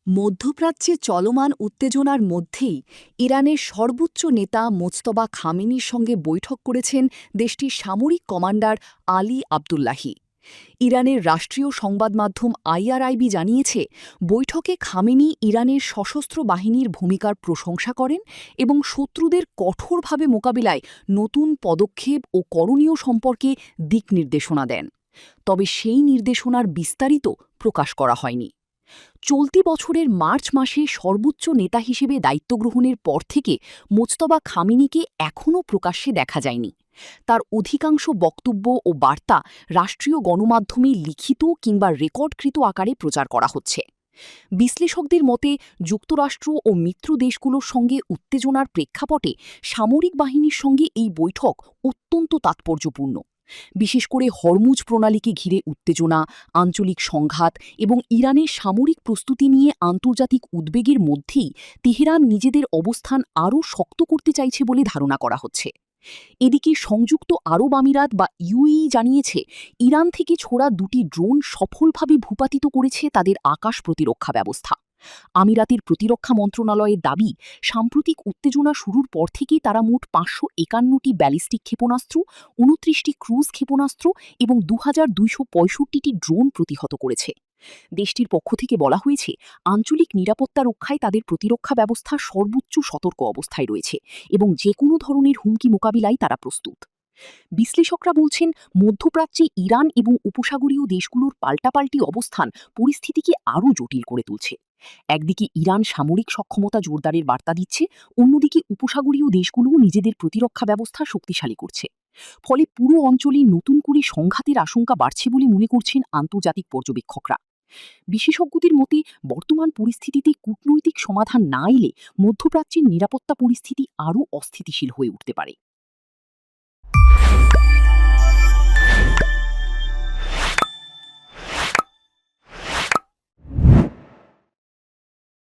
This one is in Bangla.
মধ্যপ্রাচ্যে চলমান উত্তেজনার মধ্যেই ইরানের সর্বোচ্চ নেতা মোজতবা খামেনির সঙ্গে বৈঠক করেছেন দেশটির সামরিক কমান্ডার আলী আবদুল্লাহি। ইরানের রাষ্ট্রীয় সংবাদ মাধ্যম আইআরআইবি জানিয়েছে, বৈঠকে খামেনি ইরানের সশস্ত্র বাহিনীর ভূমিকার প্রশংসা করেন এবং শত্রুদের কঠোরভাবে মোকাবিলায় নতুন পদক্ষেপ ও করণীয় সম্পর্কে দিক নির্দেশনা দেন। তবে সেই নির্দেশনার বিস্তারিত প্রকাশ করা হয়নি। চলতি বছরের মার্চ মাসে সর্বোচ্চ নেতা হিসেবে দায়িত্ব গ্রহণের পর থেকে মোজতবা খামেনিকে এখনও প্রকাশ্যে দেখা যায়নি। তার অধিকাংশ বক্তব্য ও বার্তা রাষ্ট্রীয় গণমাধ্যমে লিখিত কিংবা রেকর্ডকৃত আকারে প্রচার করা হচ্ছে। বিশ্লেষকদের মতে, যুক্তরাষ্ট্র ও মিত্র দেশগুলোর সঙ্গে উত্তেজনার প্রেক্ষাপটে সামরিক বাহিনীর সঙ্গে এই বৈঠক অত্যন্ত তাৎপর্যপূর্ণ। বিশেষ করে হরমুজ প্রণালীকে ঘিরে উত্তেজনা, আঞ্চলিক সংঘাত এবং ইরানের সামরিক প্রস্তুতি নিয়ে আন্তর্জাতিক উদ্বেগের মধ্যেই তেহরান নিজেদের অবস্থান আরও শক্ত করতে চাইছে বলে ধারণা করা হচ্ছে। এদিকে সংযুক্ত আরব আমিরাত বা ইউএই জানিয়েছে, ইরান থেকে ছোড়া দুটি ড্রোন সফলভাবে ভূপাতিত করেছে তাদের আকাশ প্রতিরক্ষা ব্যবস্থা। আমিরাতের প্রতিরক্ষা মন্ত্রণালয়ের দাবি, সাম্প্রতিক উত্তেজনা শুরুর পর থেকেই তারা মোট ৫৫১টি ব্যালিস্টিক ক্ষেপণাস্ত্র, ২৯টি ক্রুজ ক্ষেপণাস্ত্র এবং ২,২৬৫টি ড্রোন প্রতিহত করেছে। দেশটির পক্ষ থেকে বলা হয়েছে, আঞ্চলিক নিরাপত্তা রক্ষায় তাদের প্রতিরক্ষা ব্যবস্থা সর্বোচ্চ সতর্ক অবস্থায় রয়েছে এবং যে কোনো ধরনের হুমকি মোকাবিলায় তারা প্রস্তুত। বিশ্লেষকরা বলছেন, মধ্যপ্রাচ্যে ইরান এবং উপসাগরীয় দেশগুলোর পাল্টাপাল্টি অবস্থান পরিস্থিতিকে আরও জটিল করে তুলছে। একদিকে ইরান সামরিক সক্ষমতা জোরদারের বার্তা দিচ্ছে, অন্যদিকে উপসাগরীয় দেশগুলোও নিজেদের প্রতিরক্ষা ব্যবস্থা শক্তিশালী করছে। ফলে পুরো অঞ্চলে নতুন করে সংঘাতের আশঙ্কা বাড়ছে বলে মনে করছেন আন্তর্জাতিক পর্যবেক্ষকরা। বিশেষজ্ঞদের মতে, বর্তমান পরিস্থিতিতে কূটনৈতিক সমাধান না এলে মধ্যপ্রাচ্যের নিরাপত্তা পরিস্থিতি আরও অস্থিতিশীল হয়ে উঠতে পারে।